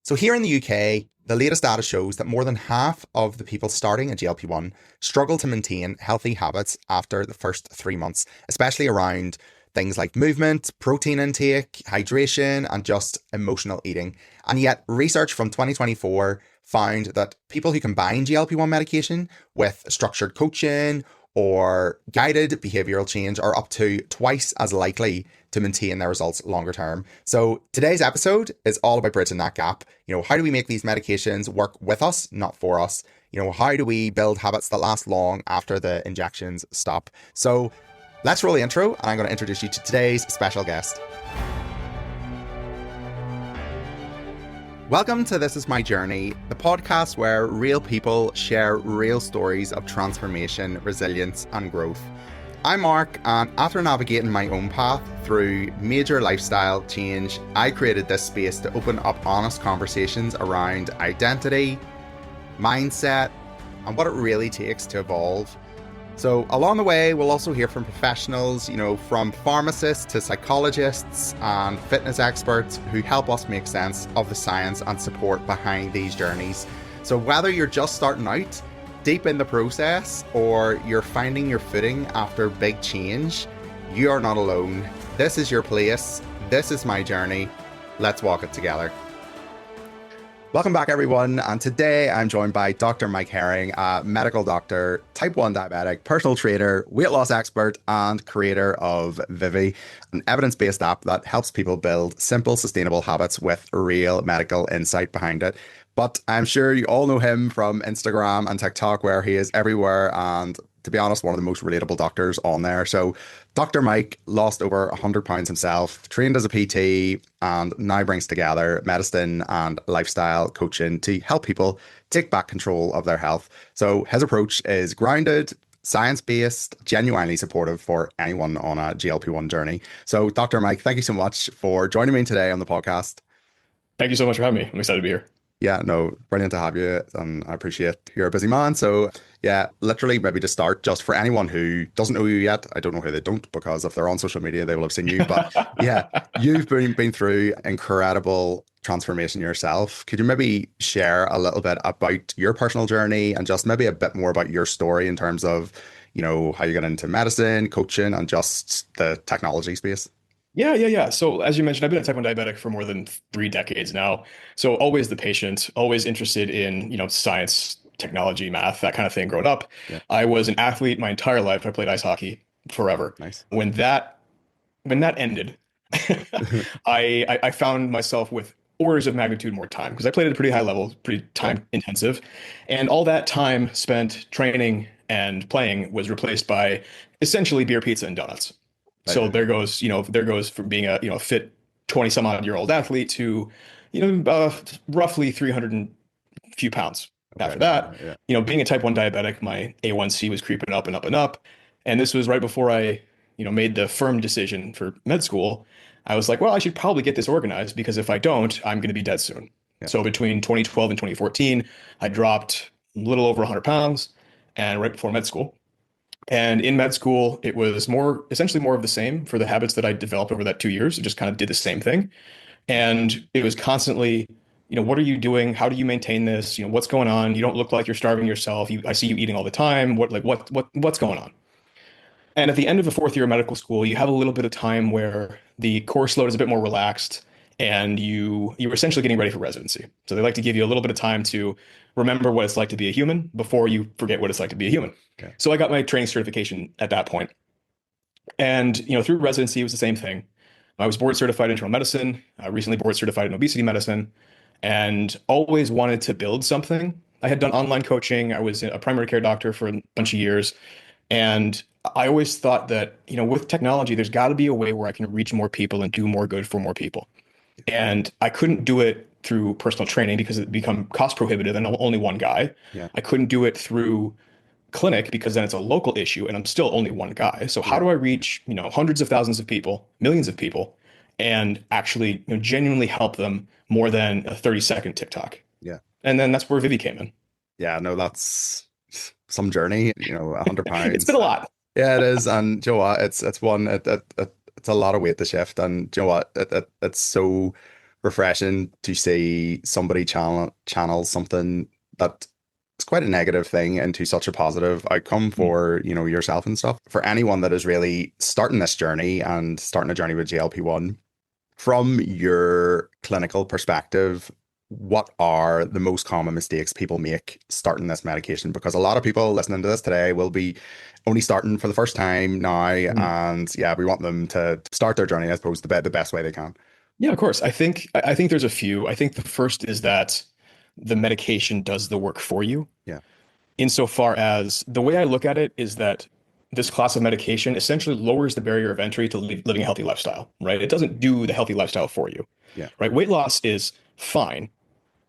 So here in the UK, the latest data shows that more than half of the people starting a GLP-1 struggle to maintain healthy habits after the first 3 months, especially around things like movement, protein intake, hydration, and just emotional eating. And yet, research from 2024 found that people who combine GLP-1 medication with structured coaching or guided behavioral change are up to twice as likely to maintain their results longer term. So today's episode is all about bridging that gap. How do we make these medications work with us, not for us? How do we build habits that last long after the injections stop? So let's roll the intro, and I'm going to introduce you to today's special guest. Welcome to This Is My Journey, the podcast where real people share real stories of transformation, resilience, and growth. I'm Marc, and after navigating my own path through major lifestyle change, I created this space to open up honest conversations around identity, mindset, and what it really takes to evolve. So along the way, we'll also hear from professionals, from pharmacists to psychologists and fitness experts who help us make sense of the science and support behind these journeys. So whether you're just starting out, deep in the process, or you're finding your footing after big change, you are not alone. This is your place. This is my journey. Let's walk it together. Welcome back, everyone. And today I'm joined by Dr. Mike Herring, a medical doctor, type 1 diabetic, personal trainer, weight loss expert, and creator of Vivy, an evidence-based app that helps people build simple, sustainable habits with real medical insight behind it. But I'm sure you all know him from Instagram and TikTok, where he is everywhere. And to be honest, one of the most relatable doctors on there. So Dr. Mike lost over 100 pounds himself, trained as a PT, and now brings together medicine and lifestyle coaching to help people take back control of their health. So his approach is grounded, science-based, genuinely supportive for anyone on a GLP-1 journey. So Dr. Mike, thank you so much for joining me today on the podcast. Thank you so much for having me. I'm excited to be here. Yeah, no, brilliant to have you. And I appreciate you're a busy man. So yeah, literally maybe to start, just for anyone who doesn't know you yet, I don't know who they don't, because if they're on social media, they will have seen you. But yeah, you've been through incredible transformation yourself. Could you maybe share a little bit about your personal journey and just maybe a bit more about your story in terms of, how you got into medicine, coaching, and just the technology space? Yeah. So as you mentioned, I've been a type 1 diabetic for more than 3 decades now. So always the patient, always interested in, science, technology, math, that kind of thing growing up. Yeah, I was an athlete my entire life. I played ice hockey forever. nice. When that ended, I found myself with orders of magnitude more time because I played at a pretty high level, pretty Yeah, time intensive. And all that time spent training and playing was replaced by essentially beer, pizza, and donuts. right, So right. there goes from being a fit 20 some odd year old athlete to roughly 300 and few pounds. Okay, After yeah, that, yeah, being a type 1 diabetic, my A1C was creeping up and up and up. And this was right before I made the firm decision for med school. I was like, well, I should probably get this organized because if I don't, I'm going to be dead soon. yeah, So between 2012 and 2014, I dropped a little over 100 pounds, and right before med school. And in med school, it was essentially more of the same for the habits that I developed over that 2 years. It just kind of did the same thing. And it was constantly, what are you doing? How do you maintain this? What's going on? You don't look like you're starving yourself. I see you eating all the time. What's going on? And at the end of the fourth year of medical school, you have a little bit of time where the course load is a bit more relaxed and you're essentially getting ready for residency. So they like to give you a little bit of time to remember what it's like to be a human before you forget what it's like to be a human. okay, So I got my training certification at that point. And through residency, it was the same thing. I was board certified in internal medicine, recently board certified in obesity medicine, and always wanted to build something. I had done online coaching. I was a primary care doctor for a bunch of years. And I always thought that, with technology, there's got to be a way where I can reach more people and do more good for more people. And I couldn't do it through personal training because it become cost prohibitive and I'm only one guy. yeah, I couldn't do it through clinic because then it's a local issue and I'm still only one guy. So how yeah, do I reach, hundreds of thousands of people, millions of people, and actually, genuinely help them more than a 30-second TikTok? yeah. And then that's where Vivy came in. Yeah, no, that's some journey, 100 It's been pounds. a lot. Yeah, it is. And do you know what? It's a lot of weight to shift. And do you know what? It's so refreshing to see somebody channel something that it's quite a negative thing into such a positive outcome Mm. for, yourself and stuff. For anyone that is really starting this journey and starting a journey with GLP-1, from your clinical perspective, what are the most common mistakes people make starting this medication? Because a lot of people listening to this today will be only starting for the first time now, Mm. and yeah, we want them to start their journey, I suppose, the best way they can. Yeah, of course. I think there's a few. I think the first is that the medication does the work for you. Yeah, Insofar as the way I look at it is that this class of medication essentially lowers the barrier of entry to living a healthy lifestyle, right? It doesn't do the healthy lifestyle for you, yeah, right? Weight loss is fine,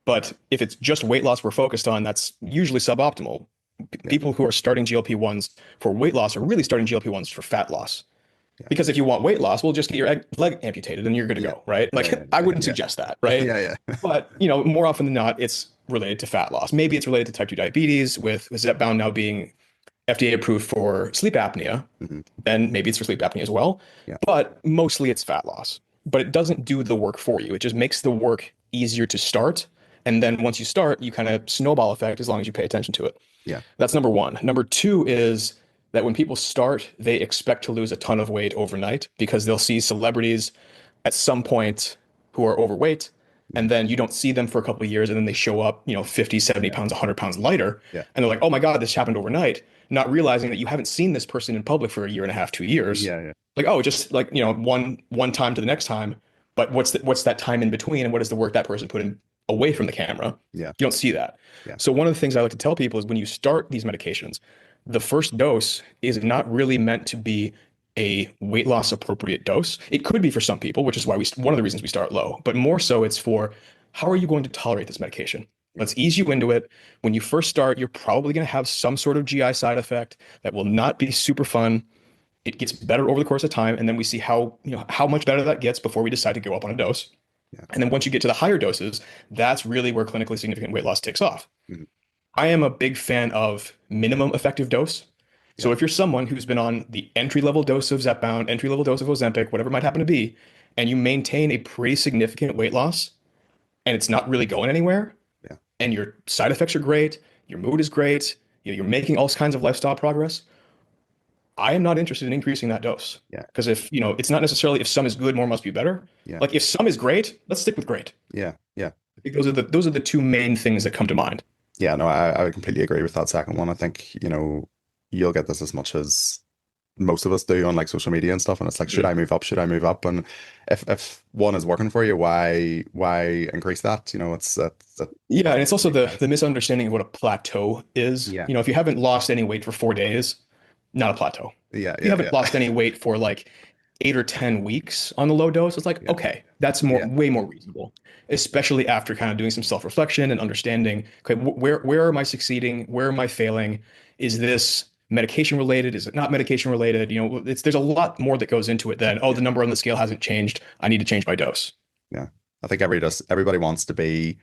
but if it's just weight loss we're focused on, that's usually suboptimal. yeah, People who are starting GLP-1s for weight loss are really starting GLP-1s for fat loss. yeah, Because if you want weight loss, we'll just get your leg amputated and you're good to yeah, go, right? yeah, Like I yeah, wouldn't yeah, suggest that, right? yeah, yeah, But more often than not, it's related to fat loss. Maybe it's related to type 2 diabetes, with Zepbound now being FDA approved for sleep apnea, hmm, then maybe it's for sleep apnea as well. yeah, But mostly it's fat loss. But it doesn't do the work for you. It just makes the work easier to start. And then once you start, you kind of snowball effect as long as you pay attention to it. yeah, That's number one. Number two is that when people start, they expect to lose a ton of weight overnight because they'll see celebrities at some point who are overweight, hmm, and then you don't see them for a couple of years, and then they show up, 50, 70 yeah, pounds, 100 pounds lighter, yeah, and they're like, oh my God, this happened overnight, not realizing that you haven't seen this person in public for a year and a half, 2 years. yeah, yeah, Like, oh, just like, one time to the next time, but what's that time in between, and what is the work that person put in away from the camera? yeah, You don't see that. yeah, So one of the things I like to tell people is when you start these medications, the first dose is not really meant to be a weight loss appropriate dose. It could be for some people, which is why one of the reasons we start low, but more so it's for how are you going to tolerate this medication? yeah, Let's ease you into it. When you first start, you're probably going to have some sort of GI side effect that will not be super fun. It gets better over the course of time, and then we see how much better that gets before we decide to go up on a dose. yeah, And then once you get to the higher doses, that's really where clinically significant weight loss takes off. mhm, I am a big fan of minimum effective dose. yeah, So if you're someone who's been on the entry level dose of Zepbound, entry level dose of Ozempic, whatever it might happen to be, and you maintain a pretty significant weight loss and it's not really going anywhere, yeah, and your side effects are great, your mood is great, you're making all kinds of lifestyle progress, I am not interested in increasing that dose. yeah, Because if, it's not necessarily if some is good, more must be better. yeah, Like if some is great, let's stick with great. yeah, yeah. I think those are the two main things that come to mind. Yeah, no, I would completely agree with that second one. I think, you'll get this as much as most of us do on like social media and stuff. And it's like, should Mm. I move up? Should I move up? And if one is working for you, why increase that? That Yeah, and it's also makes the sense. misunderstanding of what a plateau is. Yeah, If you haven't lost any weight for 4 days, not a plateau. yeah, If you yeah, haven't yeah, lost any weight for like 8 or 10 weeks on the low dose, it's like, yeah, okay, that's yeah, way more reasonable, especially after kind of doing some self-reflection and understanding, okay, where am I succeeding? Where am I failing? Is this medication related? Is it not medication related? There's a lot more that goes into it than, oh, yeah, the number on the scale hasn't changed. I need to change my dose. yeah. I think everybody wants to be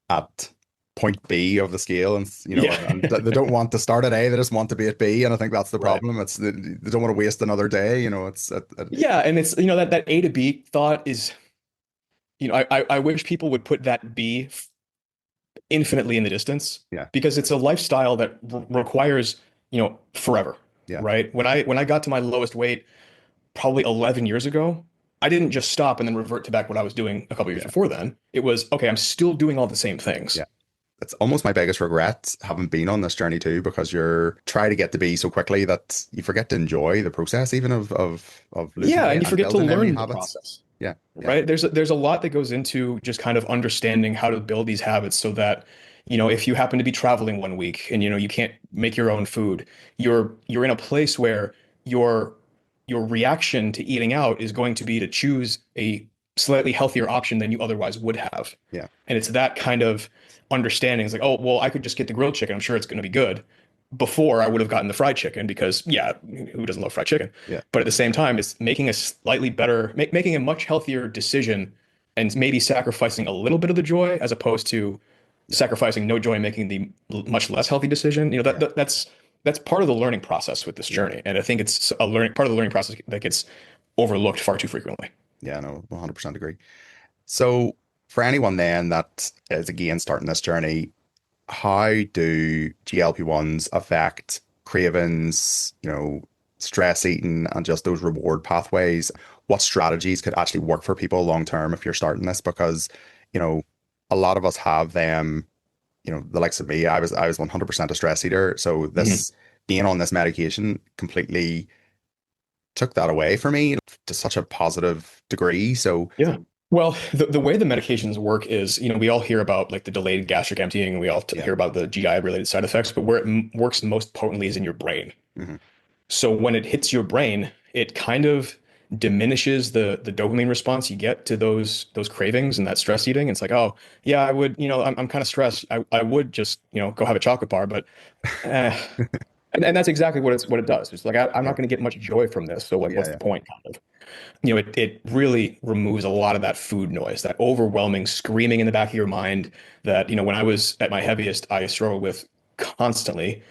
at point B of the scale, and Yeah. and they don't want to start at A, they just want to be at B, and I think that's the Right. problem. It's they don't want to waste another day. Yeah, and it's that A to B thought is, I wish people would put that B infinitely in the distance Yeah, because it's a lifestyle that requires, forever, yeah, right? When I got to my lowest weight probably 11 years ago, I didn't just stop and then revert to back what I was doing a couple years yeah, before then. It was, okay, I'm still doing all the same things. yeah. It's almost my biggest regret having been on this journey too, because you're trying to get to be so quickly that you forget to enjoy the process, even of losing Yeah, and weight you and forget to building any learn the habits. process. Yeah, yeah, Right? There's a lot that goes into just kind of understanding how to build these habits so that, if you happen to be traveling one week and you can't make your own food, you're in a place where your reaction to eating out is going to be to choose a slightly healthier option than you otherwise would have. yeah, And it's that kind of understanding. It's like, oh, well, I could just get the grilled chicken. I'm sure it's going to be good. Before I would have gotten the fried chicken because, yeah, who doesn't love fried chicken? yeah, But at the same time, it's making a slightly better, making a much healthier decision and maybe sacrificing a little bit of the joy as opposed to yeah, sacrificing no joy and making the much less healthy decision. yeah, That's part of the learning process with this yeah, journey. And I think it's part of the learning process that gets overlooked far too frequently. yeah. No, 100% agree. So For anyone then that is again starting this journey, how do GLP-1s affect cravings, stress eating and just those reward pathways? What strategies could actually work for people long term if you're starting this? Because, you know, a lot of us have them, the likes of me, I was 100% a stress eater. So Mhm. this being on this medication completely took that away for me to such a positive degree. So Yeah. Well, the way the medications work is, we all hear about like the delayed gastric emptying, and we all yeah. hear about the GI related side effects, but where it works most potently is in your brain. Hmm. So when it hits your brain, it kind of diminishes the dopamine response you get to those cravings and that stress eating. It's like, oh yeah, I would, I'm kind of stressed. I would just, go have a chocolate bar, but eh. And that's exactly what it does. It's like I'm Yeah. not going to get much joy from this. So like, Yeah. what's the Yeah. point, kind of? It really removes a lot of that food noise, that overwhelming screaming in the back of your mind that, when I was at my heaviest, I struggled with constantly.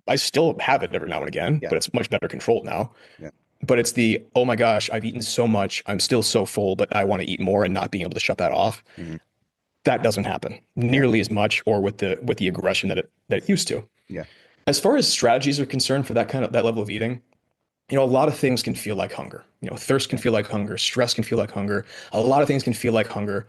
I still have it every now and again, Yeah. but it's much better controlled now. Yeah. But it's the, oh my gosh, I've eaten so much. I'm still so full, but I want to eat more and not being able to shut that off. Hmm. That doesn't happen Yeah. nearly as much or with the aggression that it used to. Yeah. As far as strategies are concerned for that level of eating, a lot of things can feel like hunger. Thirst can Yeah. feel like hunger, stress can feel like hunger. A lot of things can feel like hunger,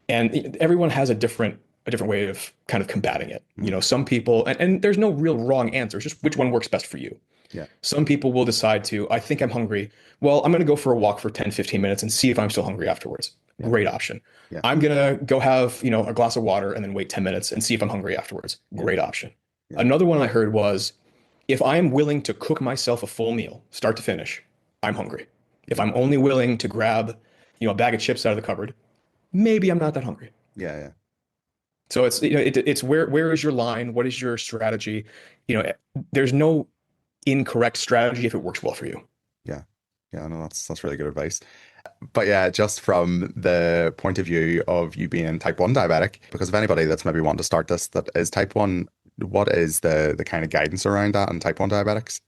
and everyone has a different way of kind of combating it. Hmm. Some people, and there's no real wrong answer. It's just which one works best for you. Yeah. Some people will decide to, I think I'm hungry. Well, I'm going to go for a walk for 10, 15 minutes and see if I'm still hungry afterwards. Yeah. Great option. Yeah. I'm going to go have, a glass of water and then wait 10 minutes and see if I'm hungry afterwards. Yeah. Great option. Yeah. Another one I heard was, if I am willing to cook myself a full meal, start to finish, I'm hungry. If Yeah. I'm only willing to grab, a bag of chips out of the cupboard, maybe I'm not that hungry. Yeah. Yeah. So it's where is your line? What is your strategy? There's no incorrect strategy if it works well for you. Yeah. Yeah. No, that's really good advice. But yeah, just from the point of view of you being type 1 diabetic, because if anybody that's maybe wanting to start this that is type 1, what is the kind of guidance around that in type 1 diabetics?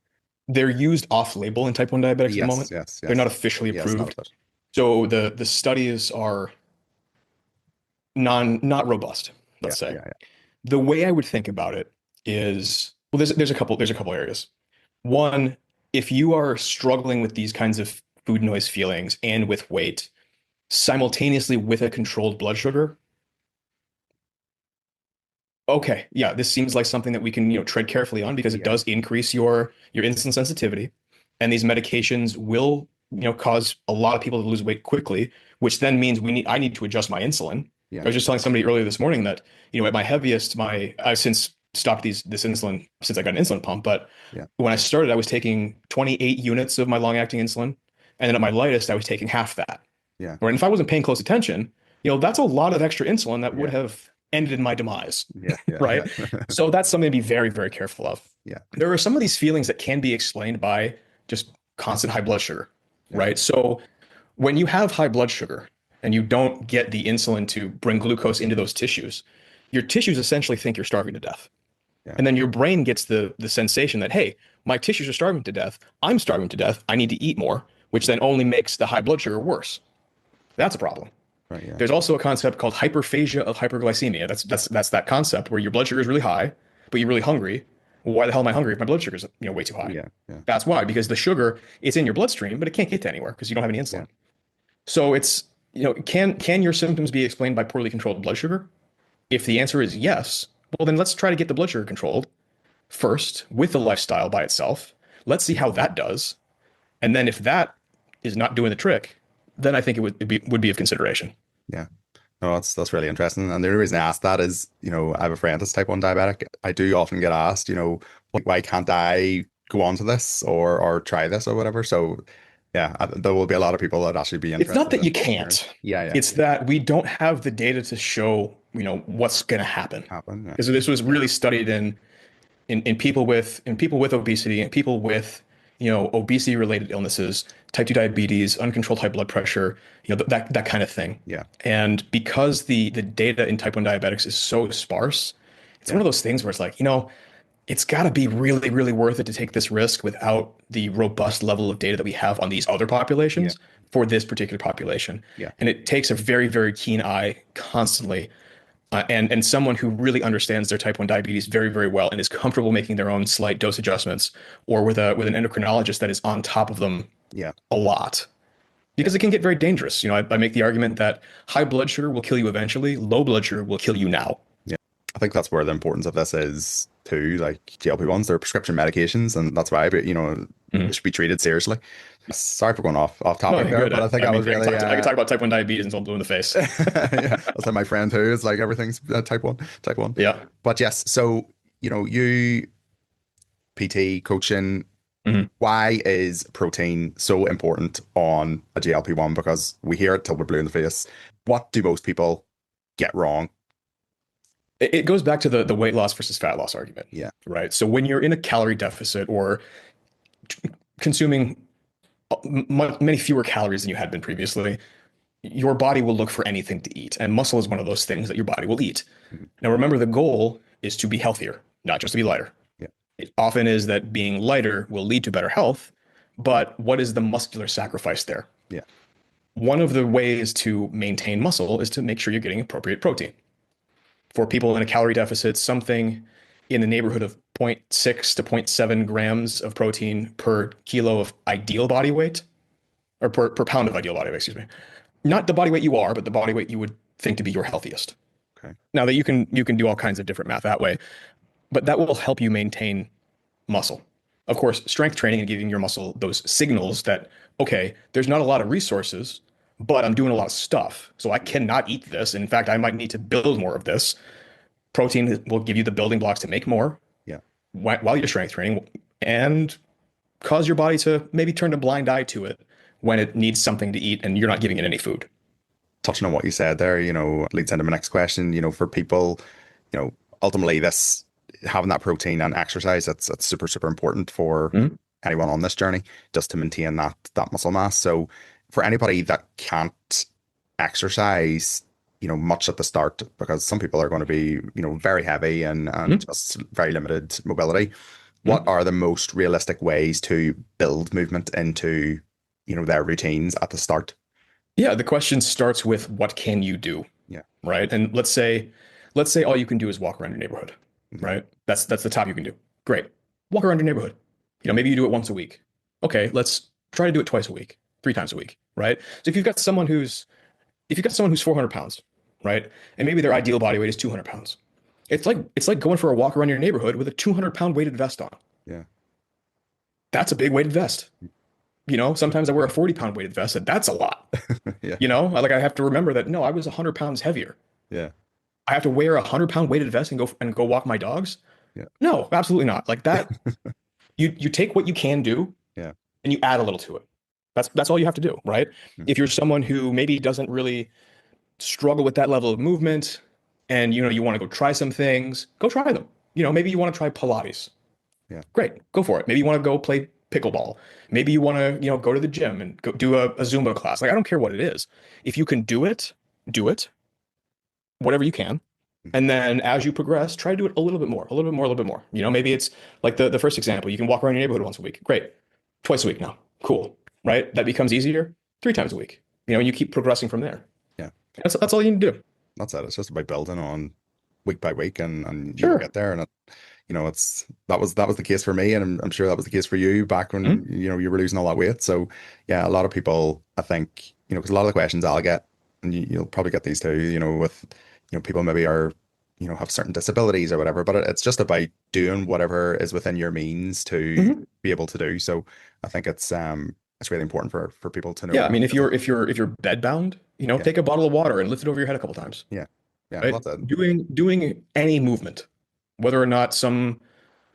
They're used off-label in type 1 diabetics at the Yes, moment. yes, They're not yes. officially Yes, not a approved. bit. So the studies are not robust, Yeah, let's say. yeah, The way I would think about it is, well, there's a couple areas. One, if you are struggling with these kinds of food noise feelings and with weight simultaneously with a controlled blood sugar, okay, yeah, this seems like something that we can, tread carefully on because it yeah, does increase your insulin sensitivity, and these medications will, cause a lot of people to lose weight quickly, which then means I need to adjust my insulin. yeah, I was just telling somebody earlier this morning that, at my heaviest, I've since stopped this insulin since I got an insulin pump, but yeah, when I started, I was taking 28 units of my long-acting insulin, and then at my lightest, I was taking half that. yeah, Right. And if I wasn't paying close attention, that's a lot of extra insulin that would yeah, have ended in my demise. yeah, yeah, Right. yeah, So that's something to be very, very careful of. yeah, There are some of these feelings that can be explained by just constant high blood sugar. yeah, Right. So when you have high blood sugar and you don't get the insulin to bring glucose into those tissues, your tissues essentially think you're starving to death. yeah, And then your brain gets the sensation that, hey, my tissues are starving to death. I'm starving to death. I need to eat more, which then only makes the high blood sugar worse. That's a problem. right, yeah, There's also a concept called hyperphagia of hyperglycemia. That's that concept where your blood sugar is really high, but you're really hungry. Well, why the hell am I hungry if my blood sugar is way too high? yeah, yeah, That's why, because the sugar it's in your bloodstream, but it can't get to anywhere because you don't have any yeah, insulin. So it's can your symptoms be explained by poorly controlled blood sugar? If the answer is yes, well then let's try to get the blood sugar controlled first with the lifestyle by itself. Let's see how that does, and then if that is not doing the trick, then I think it would be of consideration. yeah. No, that's really interesting. And the only reason I asked that is, I have a friend that's type 1 diabetic. I do often get asked, why can't I go on to this or try this or whatever. So yeah, there will be a lot of people that actually be It's not interested that you in hearing. can't. Yeah, yeah, It's that we don't have the data to show, what's going to happen. happen. Yeah, Because this was really studied in people with obesity and people with, obesity related illnesses, type 2 diabetes, uncontrolled high blood pressure, that kind of thing. yeah, And because the data in type 1 diabetics is so sparse, it's yeah, one of those things where it's like, it's got to be really, really worth it to take this risk without the robust level of data that we have on these other yeah, populations. for this particular population. Yeah. And it takes a very, very keen eye constantly, and someone who really understands their type 1 diabetes very, very well and is comfortable making their own slight dose adjustments, or with an endocrinologist that is on top of them Yeah. a lot. Yeah. Because it can get very dangerous. I make the argument that high blood sugar will kill you eventually, low blood sugar will kill you now. Yeah. I think that's where the importance of this is too. Like GLP-1s, they're prescription medications, and that's why, they should be treated seriously. Sorry for going off No, topic you're there, good. but I think I I mean, was really I can talk about type 1 diabetes until I'm blue in the face. yeah, that's like my friend who is like everything's type one. Yeah. But yes, so you PT coaching, Mhm. why is protein so important on a GLP-1? Because we hear it till we're blue in the face. What do most people get wrong? It goes back to the weight loss versus fat loss argument. Yeah. Right. So when you're in a calorie deficit or consuming many fewer calories than you had been previously, your body will look for anything to eat. And muscle is one of those things that your body will eat. Mhm. Now, remember, the goal is to be healthier, not just to be lighter. Yeah. It often is that being lighter will lead to better health, but what is the muscular sacrifice there? Yeah. One of the ways to maintain muscle is to make sure you're getting appropriate protein. For people in a calorie deficit, something in the neighborhood of zero point 0.6 to zero point 0.7 grams of protein per kilo of ideal body weight, or per pound of ideal body weight, excuse me. Not the body weight you are, but the body weight you would think to be your healthiest. Okay. Now that you can do all kinds of different math that way, but that will help you maintain muscle. Of course, strength training and giving your muscle those signals that, okay, there's not a lot of resources, but I'm doing a lot of stuff. So I cannot eat this. In fact, I might need to build more of this. Protein will give you the building blocks to make more. Yeah. While you're strength training, and cause your body to maybe turn a blind eye to it when it needs something to eat and you're not giving it any food. Touching on what you said there, leads into my next question. For people, ultimately this having that protein and exercise, that's super, super important for anyone on this journey, just to maintain that muscle mass. So for anybody that can't exercise, much at the start, because some people are going to be, very heavy and just very limited mobility. What are the most realistic ways to build movement into, their routines at the start? Yeah, the question starts with what can you do? Yeah. Right. And let's say all you can do is walk around your neighborhood. Right. That's the top you can do. Great. Walk around your neighborhood. Maybe you do it once a week. Okay, let's try to do it twice a week, 3 times a week. Right. So if you've got someone who's 400 pounds, right, and maybe their ideal body weight is 200 pounds, it's like going for a walk around your neighborhood with a 200-pound weighted vest on. Yeah. That's a big weighted vest. Sometimes I wear a 40-pound weighted vest, and that's a lot. Yeah. Like I have to remember that, no, I was 100 pounds heavier. Yeah. I have to wear a 100-pound weighted vest and go walk my dogs. Yeah. No, absolutely not. Like that, you take what you can do, yeah, and you add a little to it. That's all you have to do, right? If you're someone who maybe doesn't really struggle with that level of movement, and you want to go try some things, go try them. Maybe you want to try Pilates. Yeah. Great, go for it. Maybe you want to go play pickleball. Maybe you want to, go to the gym and go do a Zumba class. Like, I don't care what it is. If you can do it, whatever you can. And then as you progress, try to do it a little bit more, a little bit more, a little bit more. Maybe it's like the first example, you can walk around your neighborhood once a week. Great. Twice a week now. Cool. Right? That becomes easier 3 times a week. And you keep progressing from there. Yeah. That's all you need to do. That's it. It's just about building on week by week, and Sure. you'll get there. And that was the case for me, and I'm sure that was the case for you back when you were losing all that weight. So yeah, a lot of people, I think, because a lot of the questions I'll get, and you'll probably get these too, with people maybe are have certain disabilities or whatever, but it's just about doing whatever is within your means to be able to do. So I think it's really important for people to know. Yeah, I mean, if you're bed bound, take a bottle of water and lift it over your head a couple times. Yeah. Right? That's it. Doing any movement, whether or not some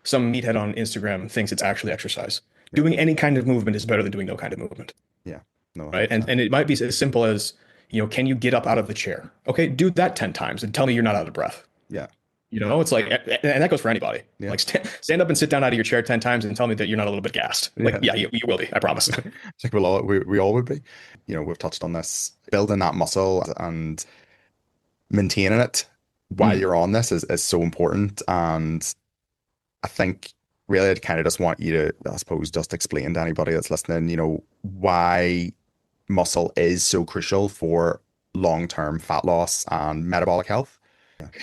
meathead on Instagram thinks it's actually exercise. Yeah. Doing any kind of movement is better than doing no kind of movement. Yeah. No. Right. And it might be as simple as, can you get up out of the chair? Okay, do that 10 times and tell me you're not out of breath. Yeah. It's like, and that goes for anybody. Yeah. Like stand up and sit down out of your chair 10 times and tell me that you're not a little bit gassed. Like, yeah, you will be. I promise. I think we all would be. We've touched on this. Building that muscle and maintaining it while you're on this is so important. And I think really I kind of just want you to, I suppose, just explain to anybody that's listening, why muscle is so crucial for long-term fat loss and metabolic health.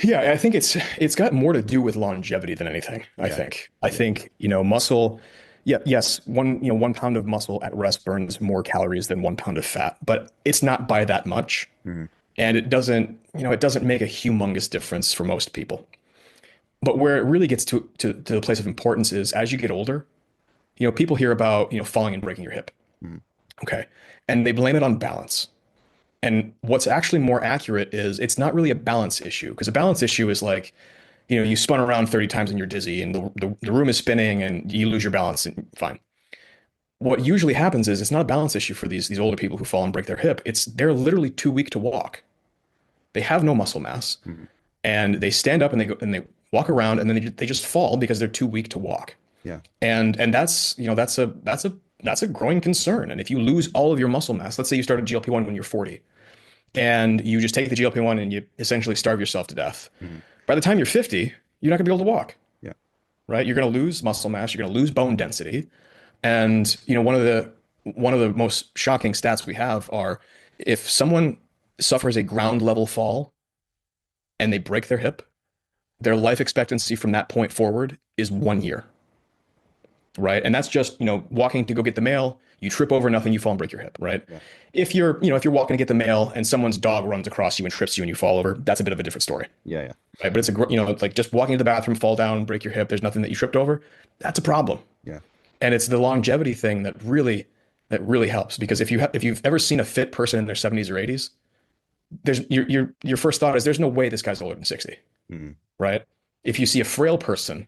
Yeah, I think it's got more to do with longevity than anything, I Yeah. think. I Yeah. think, muscle, yeah, yes, 1 pound of muscle at rest burns more calories than 1 pound of fat, but it's not by that much. Mhm. And it doesn't make a humongous difference for most people. But where it really gets to the place of importance is as you get older, people hear about, falling and breaking your hip. Mhm. Okay. And they blame it on balance. And what's actually more accurate is it's not really a balance issue because a balance issue is like, you spun around 30 times and you're dizzy and the room is spinning and you lose your balance and fine. What usually happens is it's not a balance issue for these older people who fall and break their hip. It's they're literally too weak to walk. They have no muscle mass Mhm. and they stand up and they walk around and then they just fall because they're too weak to walk. Yeah. And that's a growing concern. And if you lose all of your muscle mass, let's say you started GLP-1 when you're 40 and you just take the GLP-1 and you essentially starve yourself to death. Mhm. By the time you're 50, you're not gonna be able to walk, Yeah. right? You're gonna lose muscle mass, you're gonna lose bone density. And one of the most shocking stats we have are if someone suffers a ground level fall and they break their hip, their life expectancy from that point forward is 1 year, right? And that's just, walking to go get the mail, you trip over nothing, you fall and break your hip, right? Yeah. If you're walking to get the mail and someone's dog runs across you and trips you and you fall over, that's a bit of a different story, Yeah. Yeah. right? But it's like just walking to the bathroom, fall down, break your hip, there's nothing that you tripped over, that's a problem. Yeah. And it's the longevity thing that really helps because if you've ever seen a fit person in their 70s or 80s, there's your first thought is there's no way this guy's older than 60, Mhm. right? If you see a frail person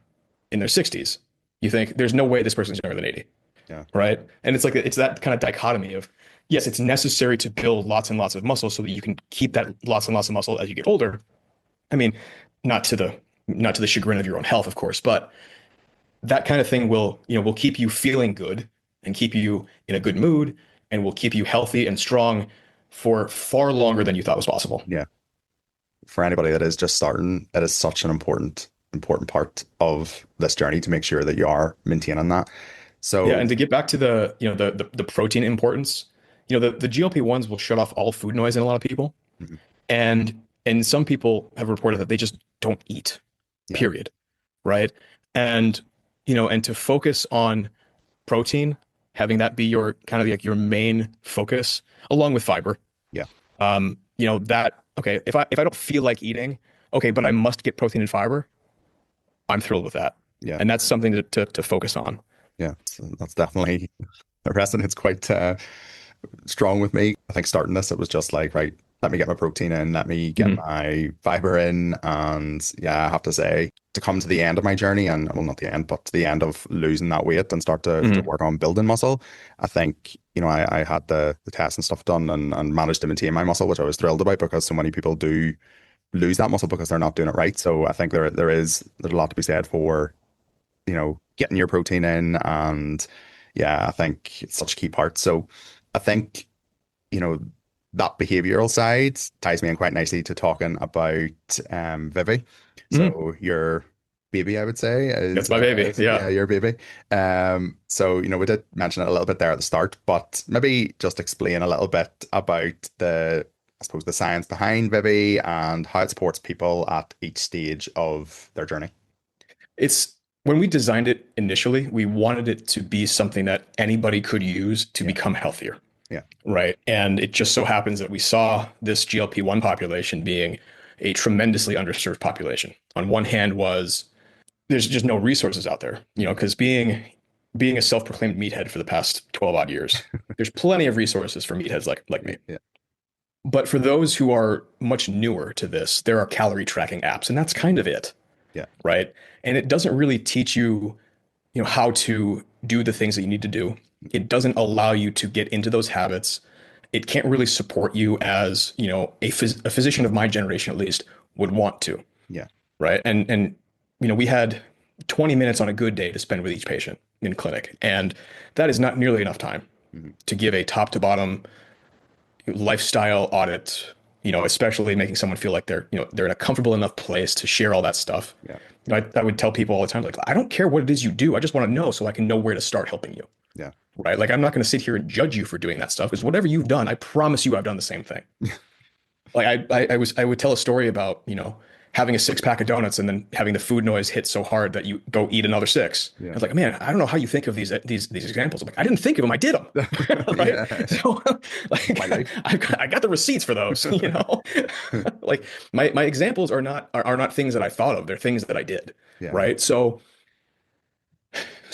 in their 60s, you think there's no way this person's younger than 80, Yeah. right? And it's like it's that kind of dichotomy of yes, it's necessary to build lots and lots of muscle so that you can keep that lots and lots of muscle as you get older. I mean, not to the chagrin of your own health, of course, but that kind of thing will keep you feeling good and keep you in a good mood and will keep you healthy and strong for far longer than you thought was possible. Yeah. For anybody that is just starting, it is such an important part of this journey to make sure that you are maintaining that. Yeah, So and to get back to the protein importance, the GLP-1s will shut off all food noise in a lot of people. mhm. And some people have reported that they just don't eat, Yeah. period. Right. And, and to focus on protein, having that be your kind of like your main focus, along with fiber. Yeah. That, okay, if I don't feel like eating, okay, but I must get protein and fiber, I'm thrilled with that. Yeah. And that's something to focus on. Yeah. So that's definitely the reson. It's quite strong with me. I think starting this, it was just like, right, let me get my protein in, let me get Mhm. my fiber in. And yeah, I have to say, to come to the end of my journey, and well, not the end, but to the end of losing that weight and start to Mhm. work on building muscle, I think, I had the tests and stuff done and managed to maintain my muscle, which I was thrilled about because so many people do lose that muscle because they're not doing it right. So I think there's a lot to be said for, getting your protein in. And yeah, I think it's such a key part. So I think, you know, that behavioral side ties me in quite nicely to talking about Vivy. Mhm. So your baby, I would say, That's my baby. yeah, Yeah. your baby. So we did mention it a little bit there at the start, but maybe just explain a little bit about I suppose, the science behind Vivy and how it supports people at each stage of their journey. It's when we designed it initially, we wanted it to be something that anybody could use to Yeah, become healthier. yeah, Right. And it just so happens that we saw this GLP-1 population being a tremendously underserved population. On one hand was there's just no resources out there, because being a self-proclaimed meathead for the past 12 odd years, there's plenty of resources for meatheads like me. yeah, But for those who are much newer to this, there are calorie tracking apps, and that's kind of it, yeah, right? And it doesn't really teach you, how to do the things that you need to do. It doesn't allow you to get into those habits. It can't really support you as, a physician of my generation at least would want to, yeah, right? And we had 20 minutes on a good day to spend with each patient in clinic, and that is not nearly enough time mhm, to give a top to bottom lifestyle audit, especially making someone feel like they're in a comfortable enough place to share all that stuff. yeah, I would tell people all the time, like, I don't care what it is you do. I just want to know so I can know where to start helping you. yeah, right? Like I'm not going to sit here and judge you for doing that stuff because whatever you've done, I promise you I've done the same thing. Like I would tell a story about, having a six pack of donuts and then having the food noise hit so hard that you go eat another six. I Yeah. was like, man, I don't know how you think of these examples. I'm like, I didn't think of them, I did them. Right. Yeah. So like My life. I got the receipts for those, like my examples are not things that I thought of. They're things that I did. Yeah. Right. So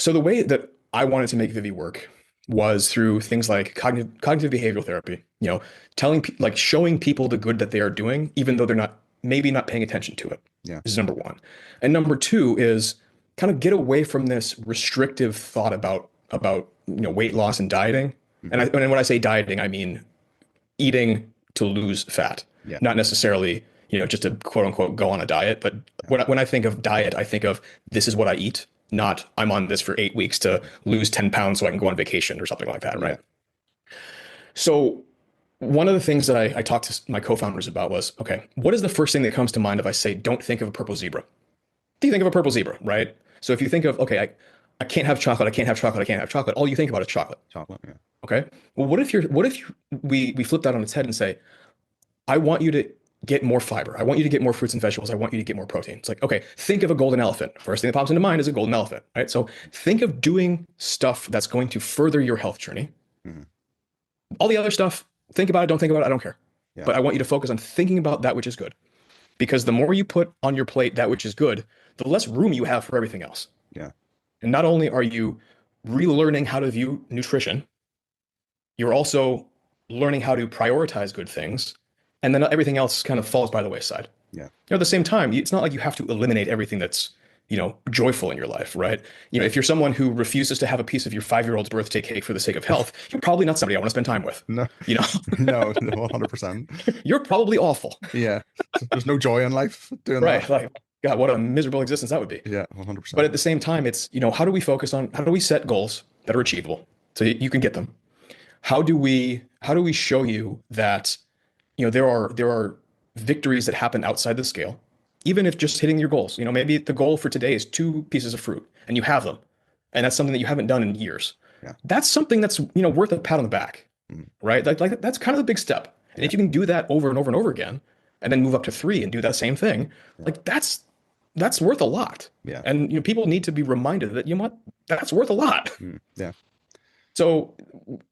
the way that I wanted to make Vivy work was through things like cognitive behavioral therapy, like showing people the good that they are doing, even though they're maybe not paying attention to it. Yeah. This is number one. And number two is kind of get away from this restrictive thought about weight loss and dieting. Mm-hmm. And when I say dieting, I mean eating to lose fat, Yeah. not necessarily, just to quote unquote go on a diet. But when I think of diet, I think of this is what I eat, not I'm on this for 8 weeks to lose 10 pounds so I can go on vacation or something like that, right? So one of the things that I talked to my co-founders about was, okay, what is the first thing that comes to mind if I say, don't think of a purple zebra? Do you think of a purple zebra, right? So if you think of, okay, I can't have chocolate, I can't have chocolate, I can't have chocolate, all you think about is chocolate. Chocolate. Yeah. Okay. Well, what if we flip that on its head and say, I want you to get more fiber. I want you to get more fruits and vegetables. I want you to get more protein. It's like, okay, think of a golden elephant. First thing that pops into mind is a golden elephant, right? So think of doing stuff that's going to further your health journey. Mm-hmm. All the other stuff, think about it, don't think about it, I don't care. Yeah. But I want you to focus on thinking about that which is good. Because the more you put on your plate that which is good, the less room you have for everything else. Yeah. And not only are you relearning how to view nutrition, you're also learning how to prioritize good things. And then everything else kind of falls by the wayside. Yeah. At the same time, it's not like you have to eliminate everything that's, joyful in your life, right? If you're someone who refuses to have a piece of your 5-year-old's birthday cake for the sake of health, you're probably not somebody I want to spend time with. No. No, 100%. You're probably awful. Yeah. There's no joy in life doing right. that. Like, God, what a miserable existence that would be. Yeah, 100%. But at the same time, it's, how do we set goals that are achievable so you can get them? How do we show you that, there are victories that happen outside the scale, even if just hitting your goals. Maybe the goal for today is 2 pieces of fruit and you have them. And that's something that you haven't done in years. Yeah. That's something that's, worth a pat on the back, right? Like that's kind of a big step. And if you can do that over and over and over again, and then move up to 3 and do that same thing, like that's worth a lot. Yeah. And, people need to be reminded that, what, that's worth a lot. Yeah. So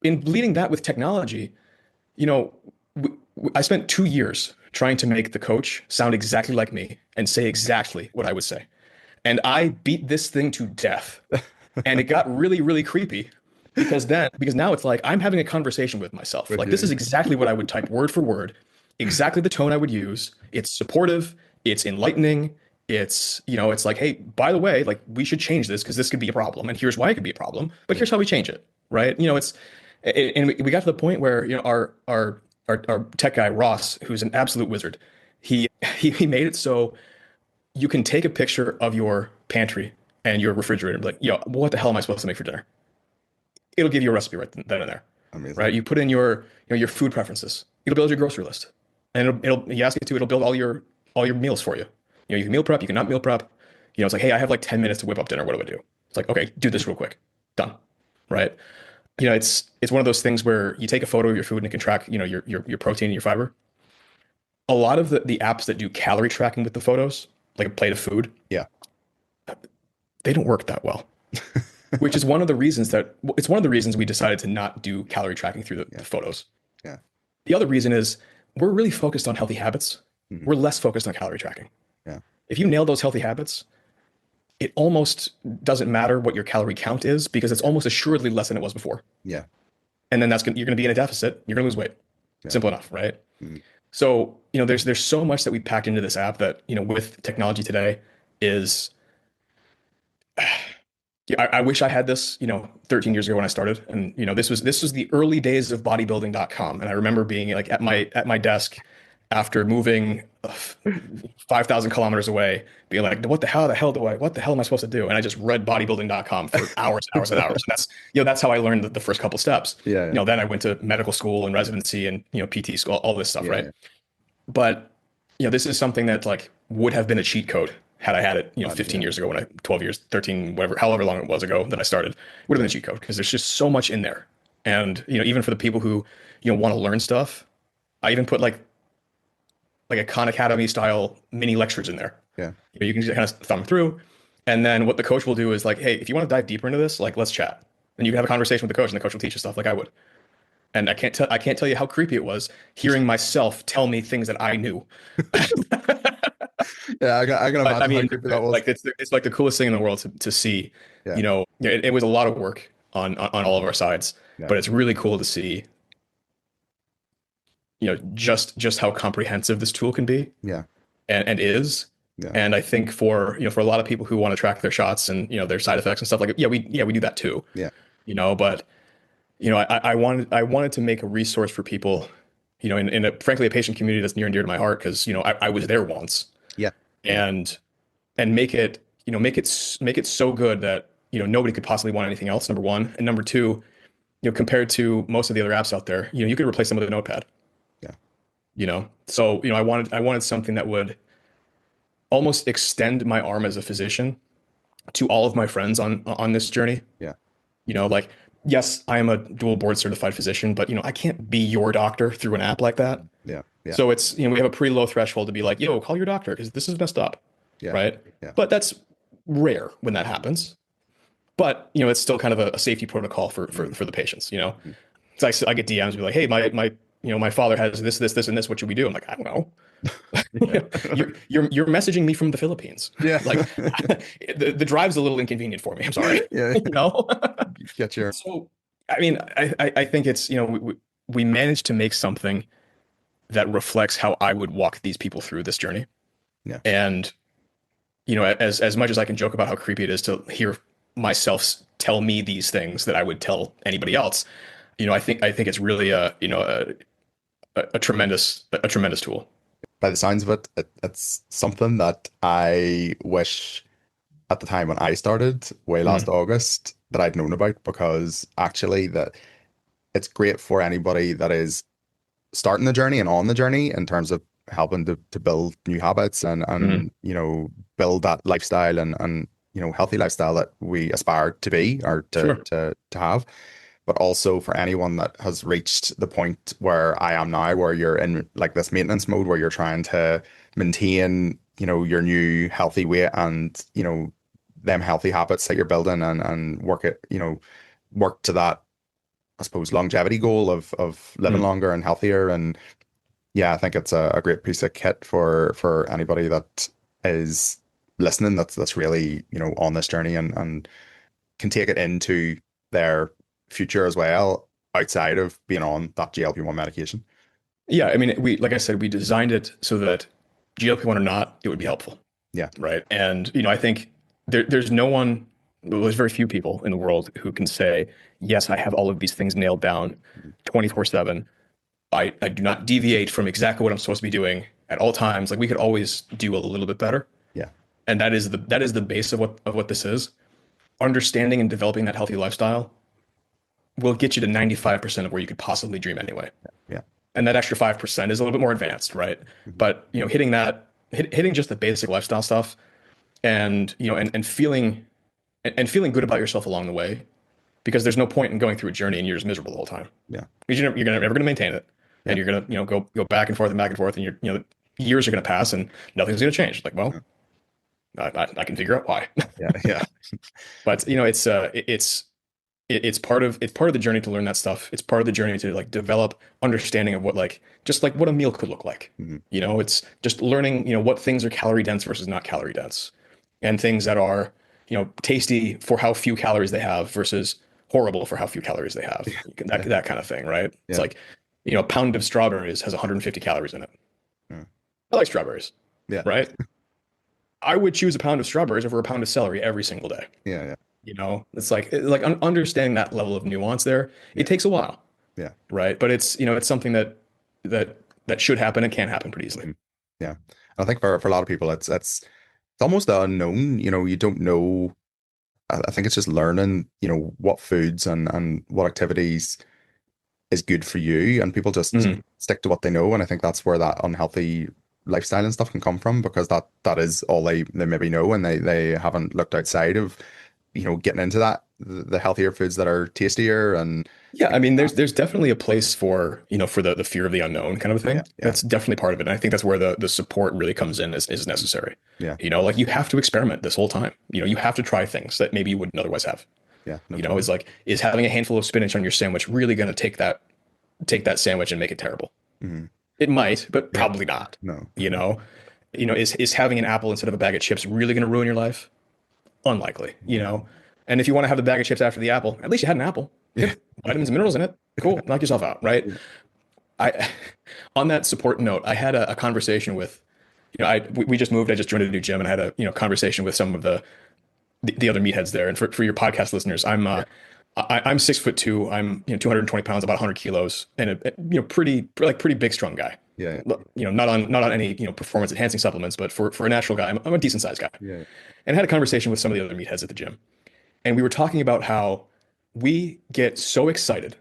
in leading that with technology, I spent 2 years trying to make the coach sound exactly like me and say exactly what I would say. And I beat this thing to death. And it got really, really creepy because now it's like I'm having a conversation with myself. This is exactly what I would type word for word, exactly the tone I would use. It's supportive, it's enlightening. It's, it's like, hey, by the way, like we should change this because this could be a problem. And here's why it could be a problem, but here's how we change it. Right. And we got to the point where, our tech guy, Ross, who's an absolute wizard, he made it so you can take a picture of your pantry and your refrigerator and be like, yo, what the hell am I supposed to make for dinner? It'll give you a recipe right then and there. Amazing. Right. You put in your food preferences. It'll build your grocery list. And you ask it to, it'll build all your meals for you. You can meal prep, you can not meal prep. It's like, hey, I have like 10 minutes to whip up dinner. What do I do? It's like, okay, do this real quick. Done. Right. It's one of those things where you take a photo of your food and it can track, your protein and your fiber. A lot of the apps that do calorie tracking with the photos, like a plate of food, yeah, they don't work that well. Which is one of the reasons we decided to not do calorie tracking through the photos. Yeah. The other reason is we're really focused on healthy habits. Mm-hmm. We're less focused on calorie tracking. Yeah. If you nail those healthy habits, it almost doesn't matter what your calorie count is because it's almost assuredly less than it was before. Yeah. And then you're going to be in a deficit. You're going to lose weight. Yeah. Simple enough, right? Mm-hmm. So, there's so much that we packed into this app that, with technology today is, I wish I had this, 13 years ago when I started. And, this was the early days of bodybuilding.com. And I remember being like at my desk after moving 5,000 kilometers away, being like, what the hell am I supposed to do? And I just read bodybuilding.com for hours and hours and hours. And that's how I learned the first couple steps. Yeah. Then I went to medical school and residency and, PT school, all this stuff. Yeah, right. Yeah. But, this is something that like would have been a cheat code had I had it, 15 Yeah. years ago, 12 years, 13, whatever, however long it was ago that I started, would have been a cheat code because there's just so much in there. And, even for the people who, want to learn stuff, I even put like a Khan Academy style mini lectures in there. Yeah. You can just kind of thumb through. And then what the coach will do is like, hey, if you want to dive deeper into this, like let's chat. And you can have a conversation with the coach and the coach will teach you stuff like I would. And I can't tell you how creepy it was hearing myself tell me things that I knew. Yeah, I can But I imagine how mean, creepy that was. like it's like the coolest thing in the world to see. Yeah. It was a lot of work on all of our sides, Yeah. but it's really cool to see, just how comprehensive this tool can be Yeah. and is. Yeah. And I think for a lot of people who want to track their shots and their side effects and stuff like it, we do that too. Yeah. But I wanted to make a resource for people, in frankly a patient community that's near and dear to my heart because I was there once Yeah. and make it make it so good that nobody could possibly want anything else. Number one, and number two, compared to most of the other apps out there, you could replace them with a notepad. Yeah. So I wanted something that would almost extend my arm as a physician to all of my friends on this journey. Yeah. Like, yes, I am a dual board certified physician, but I can't be your doctor through an app like that. Yeah. Yeah. So it's, we have a pretty low threshold to be like, yo, call your doctor because this is messed up. Yeah. Right. Yeah. But that's rare when that happens. But, it's still kind of a safety protocol for the patients, So I get DMs be like, hey, my father has this, and this. What should we do? I'm like, I don't know. Yeah. You're messaging me from the Philippines. Yeah. Like the drive's a little inconvenient for me. I'm sorry. Yeah. Get your So, I mean, I think it's, we managed to make something that reflects how I would walk these people through this journey. Yeah. And, as much as I can joke about how creepy it is to hear myself tell me these things that I would tell anybody else, I think it's really a tremendous tool. by the sounds of it, it's something that I wish at the time when I started way last August that I'd known about, because actually that it's great for anybody that is starting the journey and on the journey in terms of helping to build new habits and build that lifestyle and healthy lifestyle that we aspire to be or to have. But also for anyone that has reached the point where I am now, where you're in like this maintenance mode, where you're trying to maintain, your new healthy weight and, them healthy habits that you're building and work it, work to that, I suppose, longevity goal of living longer and healthier. And yeah, I think it's a great piece of kit for anybody that is listening, that's really, on this journey and can take it into their future as well, outside of being on that GLP-1 medication. Yeah, I mean, like I said, we designed it so that GLP-1 or not, it would be helpful. Yeah. Right. And, I think there's no one, there's very few people in the world who can say, yes, I have all of these things nailed down 24/7. I do not deviate from exactly what I'm supposed to be doing at all times. Like, we could always do a little bit better. Yeah. And that is the base of what this is. Understanding and developing that healthy lifestyle will get you to 95% of where you could possibly dream anyway. Yeah. And that extra 5% is a little bit more advanced, right? But, hitting just the basic lifestyle stuff and, and feeling good about yourself along the way, because there's no point in going through a journey and you're just miserable the whole time. Yeah. Because you're never going to maintain it. And you're going to, go back and forth and you're, years are going to pass and nothing's going to change. Like, well, I can figure out why. Yeah. Yeah. But, it's part of the journey to learn that stuff. It's part of the journey to develop understanding of what what a meal could look like. It's just learning, what things are calorie dense versus not calorie dense, and things that are, tasty for how few calories they have versus horrible for how few calories they have. That kind of thing, right? It's like, a pound of strawberries has 150 calories in it. I like strawberries. Yeah. Right. I would choose a pound of strawberries over a pound of celery every single day. Yeah. It's like understanding that level of nuance there. It takes a while. Yeah. Right. But it's, it's something that should happen and can happen pretty easily. Yeah. I think for a lot of people, it's almost the unknown. You don't know. I think it's just learning, what foods and what activities is good for you, and people just stick to what they know. And I think that's where that unhealthy lifestyle and stuff can come from, because that is all they maybe know, and they haven't looked outside of, getting into that, the healthier foods that are tastier and Yeah, I mean, there's definitely a place for, for the fear of the unknown kind of a yeah, thing. yeah, That's definitely part of it. And I think that's where the support really comes in is necessary. yeah, Like you have to experiment this whole time. You have to try things that maybe you wouldn't otherwise have. yeah, no, Is totally. like, is having a handful of spinach on your sandwich really going to take that sandwich and make it terrible? Hmm. It might, but Yeah, probably not. no, You know, is having an apple instead of a bag of chips really going to ruin your life? Unlikely. no. And if you want to have the bag of chips after the apple, at least you had an apple. Yeah, Good vitamins and minerals in it. Cool. Knock yourself out, right? yeah, I, on that support note, I had a conversation with, we just moved. I just joined a new gym, and I had a conversation with some of the other meatheads there. And for your podcast listeners, yeah, I'm 6'2". I'm 220 pounds, about 100 kilos, and pretty big, strong guy. yeah, Not on any performance enhancing supplements, but for a natural guy, I'm a decent sized guy. yeah, And I had a conversation with some of the other meatheads at the gym, and we were talking about how we get so excited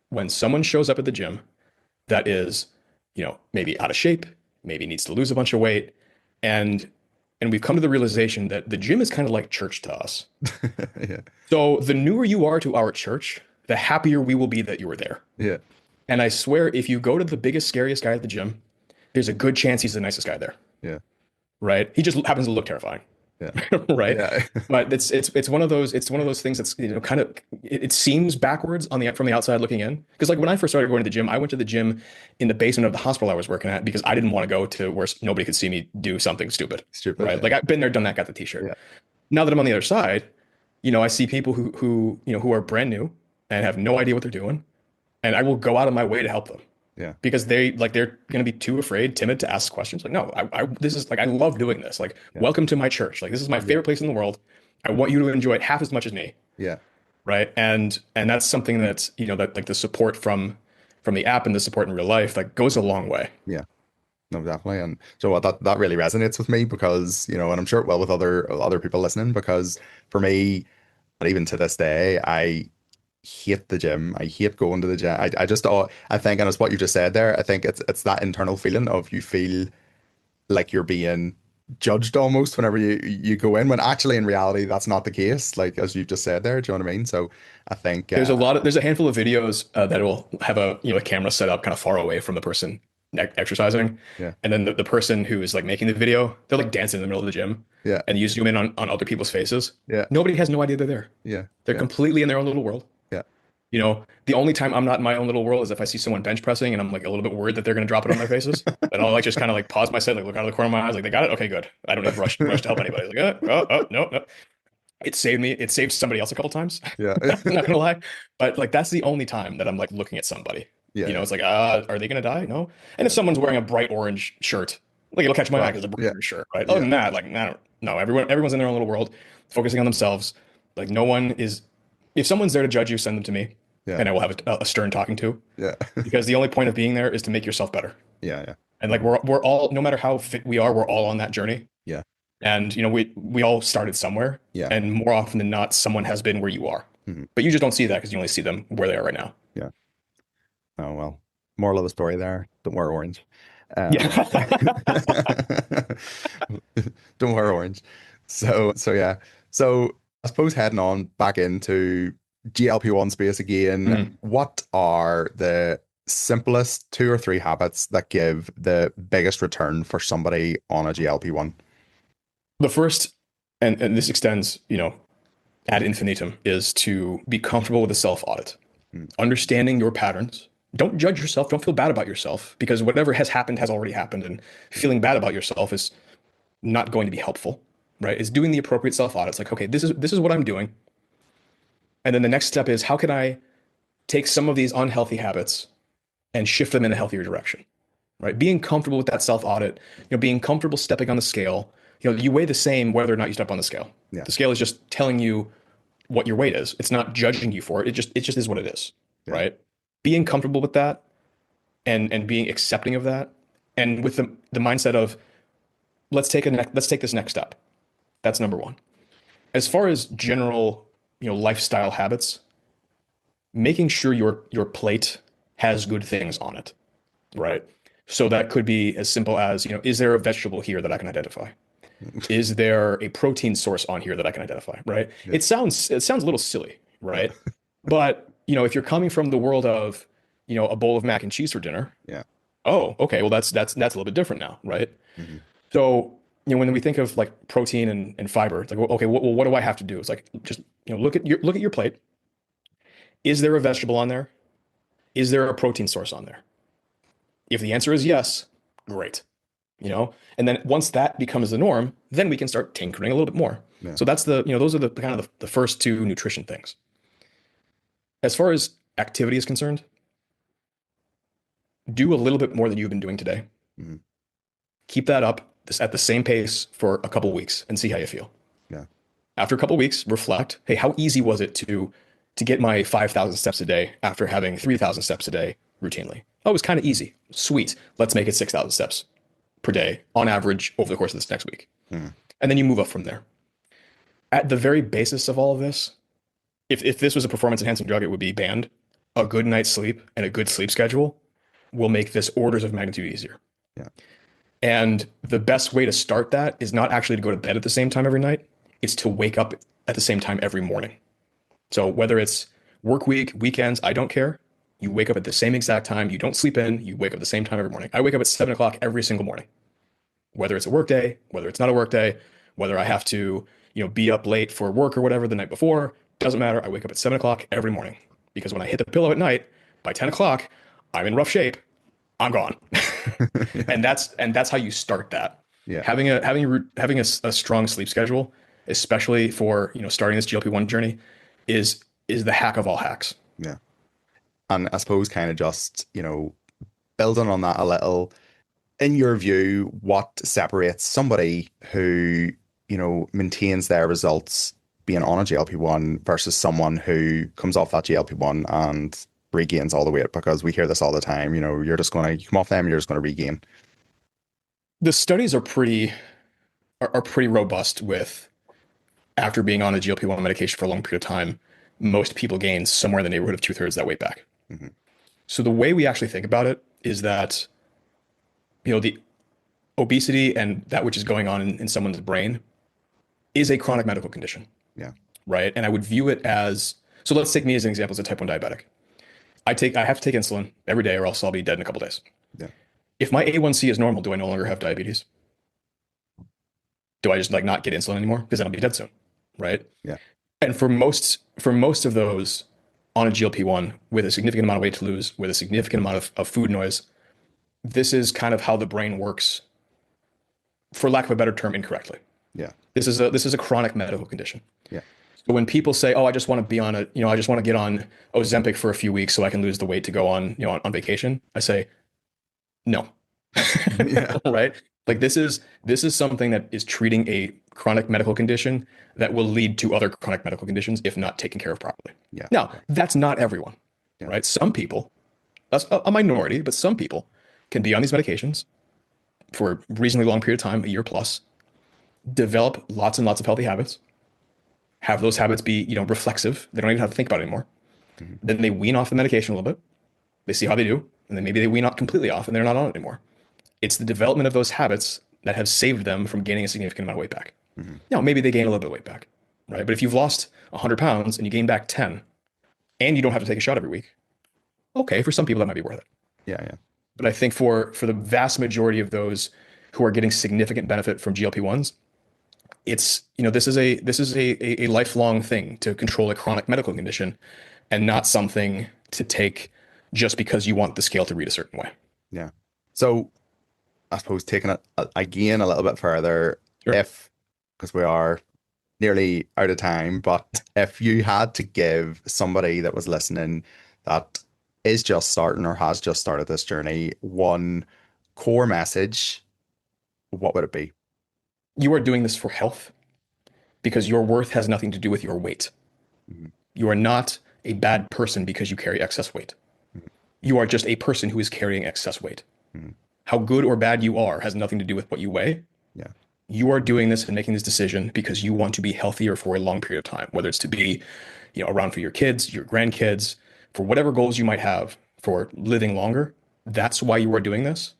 when someone shows up at the gym that is, maybe out of shape, maybe needs to lose a bunch of weight, and we've come to the realization that the gym is kind of like church to us. yeah, So the newer you are to our church, the happier we will be that you were there. yeah, And I swear, if you go to the biggest, scariest guy at the gym, there's a good chance he's the nicest guy there, yeah, right? He just happens to look terrifying, yeah, right? yeah, But it's one of those things that's kind of it seems backwards from the outside looking in. Because like when I first started going to the gym, I went to the gym in the basement of the hospital I was working at because I didn't want to go to where nobody could see me do something stupid, stupid. right? Yeah, Like I've been there, done that, got the t-shirt. yeah, Now that I'm on the other side, I see people who are brand new and have no idea what they're doing, and I will go out of my way to help them yeah, because they're going to be too afraid, timid to ask questions. Like, no, this is like, I love doing this. Like, yeah, welcome to my church. Like, this is my yeah, favorite place in the world. I want you to enjoy it half as much as me. yeah, Right. And that's something that's, that like the support from the app and the support in real life, like goes a long way. yeah. No, definitely. And so what, that really resonates with me, because, and I'm sure it will with other people listening, because for me, and even to this day, I hate the gym. I hate going to the gym. I just, I think, and it's what you just said there, I think it's that internal feeling of, you feel like you're being judged almost whenever you go in, when actually in reality that's not the case, like as you've just said there. Do you know what I mean? So I think There's a handful of videos that will have a camera set up kind of far away from the person exercising. yeah, And then the person who is like making the video, they're like dancing in the middle of the gym, yeah, and you zoom in on other people's faces. yeah, Nobody has no idea they're there. yeah, They're yeah, completely in their own little world. yeah, The only time I'm not in my own little world is if I see someone bench pressing and I'm like a little bit worried that they're going to drop it on their faces. And I'll like just kind of like pause my set, like look out of the corner of my eyes, like they got it. Okay, good. I don't need to rush to help anybody. Like, oh, no, no. It saved me. It saved somebody else a couple times. yeah, I'm not gonna lie, but like that's the only time that I'm like looking at somebody. yeah, It's like, are they gonna die? No. And if someone's wearing a bright orange shirt, like it'll catch my eye well, because it's a bright yeah, orange shirt, right? Other yeah, than that, like, no, everyone's in their own little world, focusing on themselves. Like no one is. If someone's there to judge you, send them to me, yeah, and I will have a stern talking to. yeah, Because the only point of being there is to make yourself better. yeah, yeah, And like we're all, no matter how fit we are, we're all on that journey. yeah, And we all started somewhere, yeah, and more often than not, someone has been where you are. mhm, But you just don't see that because you only see them where they are right now. yeah. Oh well, moral of the story there: don't wear orange. Yeah. Don't wear orange. So yeah. So I suppose heading on back into GLP-1 space again, Mhm. what are the simplest two or three habits that give the biggest return for somebody on a GLP-1? The first, and this extends, ad infinitum, is to be comfortable with a self-audit, Mm, understanding your patterns. Don't judge yourself. Don't feel bad about yourself because whatever has happened has already happened, and feeling bad about yourself is not going to be helpful, right? It's doing the appropriate self-audit. It's like, okay, this is what I'm doing, and then the next step is how can I take some of these unhealthy habits and shift them in a healthier direction, right? Being comfortable with that self-audit, being comfortable stepping on the scale. You weigh the same whether or not you step on the scale. yeah, The scale is just telling you what your weight is. It's not judging you for it. It just is what it is, yeah, right? Being comfortable with that and being accepting of that, and with the mindset of let's take this next step. That's number one. As far as general, lifestyle habits, making sure your plate has good things on it, right? So that could be as simple as, is there a vegetable here that I can identify? Is there a protein source on here that I can identify, right? Yeah. It sounds a little silly, Yeah. right? But, if you're coming from the world of, a bowl of mac and cheese for dinner, Yeah. oh, okay, well that's a little bit different now, right? Hmm. So, when we think of like protein and fiber, it's like, well, okay, well, what do I have to do? It's like just, look at your plate. Is there a vegetable on there? Is there a protein source on there? If the answer is yes, great. And then once that becomes the norm, then we can start tinkering a little bit more. Yeah. So that's those are the kind of the first two nutrition things. As far as activity is concerned, do a little bit more than you've been doing today. Hmm. Keep that up at the same pace for a couple of weeks and see how you feel. Yeah. After a couple of weeks, reflect. Hey, how easy was it to get my 5,000 steps a day after having 3,000 steps a day routinely? Oh, it was kind of easy. Sweet. Let's make it 6,000 steps per day on average over the course of this next week. Hmm. And then you move up from there. At the very basis of all of this, if this was a performance enhancing drug, it would be banned. A good night's sleep and a good sleep schedule will make this orders of magnitude easier. Yeah. And the best way to start that is not actually to go to bed at the same time every night. It's to wake up at the same time every morning. So whether it's work week, weekends, I don't care. You wake up at the same exact time. You don't sleep in. You wake up at the same time every morning. I wake up at 7 o'clock every single morning, whether it's a work day, whether it's not a work day, whether I have to, be up late for work or whatever the night before. Doesn't matter. I wake up at 7 o'clock every morning because when I hit the pillow at night, by 10 o'clock, I'm in rough shape. I'm gone. Yeah. and that's how you start that. Yeah. Having a strong sleep schedule, especially for, starting this GLP-1 journey is the hack of all hacks. Yeah. And I suppose kind of just, building on that a little, in your view, what separates somebody who, maintains their results being on a GLP-1 versus someone who comes off that GLP-1 and regains all the weight? Because we hear this all the time, you're just going to come off them, you're just going to regain. The studies are pretty robust with after being on a GLP-1 medication for a long period of time, most people gain somewhere in the neighborhood of 2/3 that weight back. Hmm. So the way we actually think about it is that, the obesity and that which is going on in someone's brain is a chronic medical condition, Yeah. right? And I would view it as, so let's take me as an example as a type 1 diabetic. I have to take insulin every day or else I'll be dead in a couple days. Yeah. If my A1C is normal, do I no longer have diabetes? Do I just like not get insulin anymore? Because then I'll be dead soon, right? Yeah. And for most of those on a GLP-1 with a significant amount of weight to lose, with a significant amount of food noise, this is kind of how the brain works, for lack of a better term, incorrectly. Yeah. This is a chronic medical condition. Yeah. So when people say, "Oh, I just want to be on I just want to get on Ozempic for a few weeks so I can lose the weight to go on, on vacation," I say, no. Yeah. Right? Like this is something that is treating a chronic medical condition that will lead to other chronic medical conditions if not taken care of properly. Yeah. Now, that's not everyone, Yeah. right? Some people, that's a minority, but some people can be on these medications for a reasonably long period of time, a year plus, develop lots and lots of healthy habits, have those habits be, reflexive. They don't even have to think about it anymore. Mhm. Then they wean off the medication a little bit. They see how they do, and then maybe they wean off completely off and they're not on it anymore. It's the development of those habits that have saved them from gaining a significant amount of weight back. Mhm. Now, maybe they gain a little bit of weight back, right? But if you've lost 100 pounds and you gain back 10 and you don't have to take a shot every week, okay, for some people that might be worth it. Yeah. Yeah. But I think for the vast majority of those who are getting significant benefit from GLP-1s, it's, this is a lifelong thing to control a chronic medical condition and not something to take just because you want the scale to read a certain way. Yeah. So I suppose taking it again a little bit further, Sure. because we are nearly out of time, but if you had to give somebody that was listening that is just starting or has just started this journey one core message, what would it be? You are doing this for health because your worth has nothing to do with your weight. Mhm. You are not a bad person because you carry excess weight. Mhm. You are just a person who is carrying excess weight. Mhm. How good or bad you are has nothing to do with what you weigh. Yeah. You are doing this and making this decision because you want to be healthier for a long period of time, whether it's to be, around for your kids, your grandkids, for whatever goals you might have for living longer. That's why you are doing this.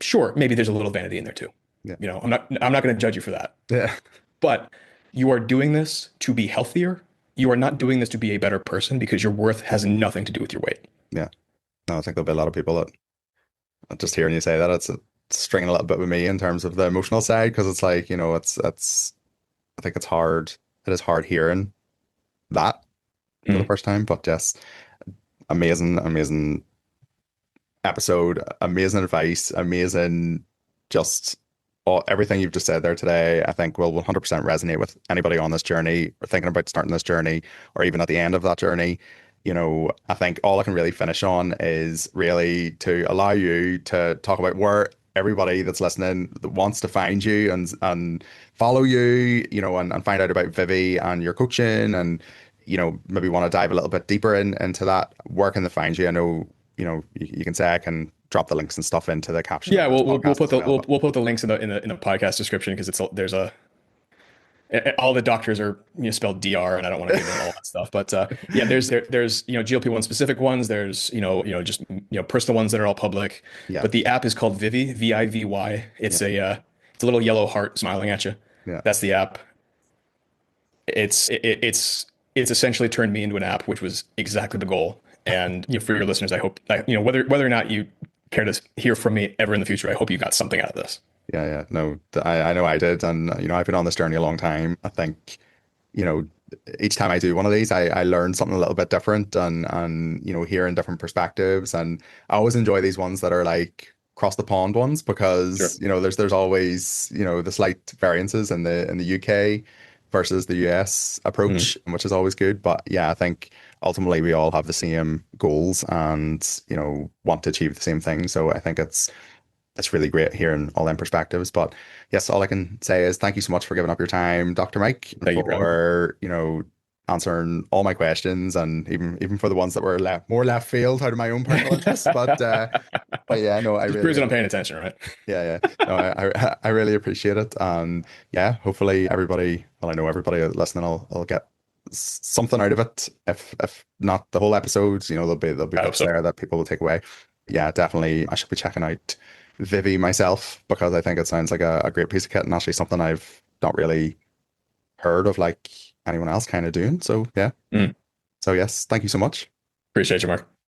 Sure, maybe there's a little vanity in there too. Yeah. I'm not going to judge you for that. Yeah. But you are doing this to be healthier. You are not doing this to be a better person because your worth has nothing to do with your weight. Yeah. No, I think there'll be a lot of people that just hearing you say that, it's stringing a little bit with me in terms of the emotional side, because it's like, it's I think it's hard. It is hard hearing that for the Mm. first time, but yes, amazing, amazing episode, amazing advice, amazing just everything you've just said there today. I think will 100% resonate with anybody on this journey or thinking about starting this journey or even at the end of that journey. I think all I can really finish on is really to allow you to talk about where everybody that's listening that wants to find you and follow you, and find out about Vivy and your coaching and, maybe want to dive a little bit deeper into that. Where can they find you? I know, you can say I can drop the links and stuff into the caption Yeah, of this we'll podcast put as the well. we'll, But we'll put the links in the podcast description because there's a all the doctors are spelled DR, and I don't want to give them all that stuff. But yeah, there's GLP-1 specific ones. There's just personal ones that are all public. yeah, But the app is called Vivy, Vivy. yeah, It's a little yellow heart smiling at you. yeah, That's the app. It's essentially turned me into an app, which was exactly the goal. And for your listeners, I hope whether or not you care to hear from me ever in the future, I hope you got something out of this. yeah, yeah. No, I know I did, and I've been on this journey a long time. I think you know, each time I do one of these, I learn something a little bit different and hearing different perspectives. And I always enjoy these ones that are like cross the pond ones Sure. because, there's always, the slight variances in the UK versus the US Mhm. approach, which is always good. But yeah, I think ultimately we all have the same goals and, want to achieve the same thing. So I think it's really great hearing all them perspectives. But yes, all I can say is thank you so much for giving up your time, Dr. Mike, and Thank you, Graham. for, answering all my questions and even for the ones that were more left field out of my own personal interest. But yeah, no, I Just proves that really, I'm paying attention, right? yeah, yeah. No, I really appreciate it. And yeah, hopefully everybody, well, I know everybody listening will get something out of it. If not the whole episode, there'll be I hope bits so. there that people will take away. Yeah, definitely. I should be checking out Vivy myself because I think it sounds like a great piece of kit and actually something I've not really heard of like anyone else kind of doing. So yeah. Mm. So yes, thank you so much. Appreciate you, Mark.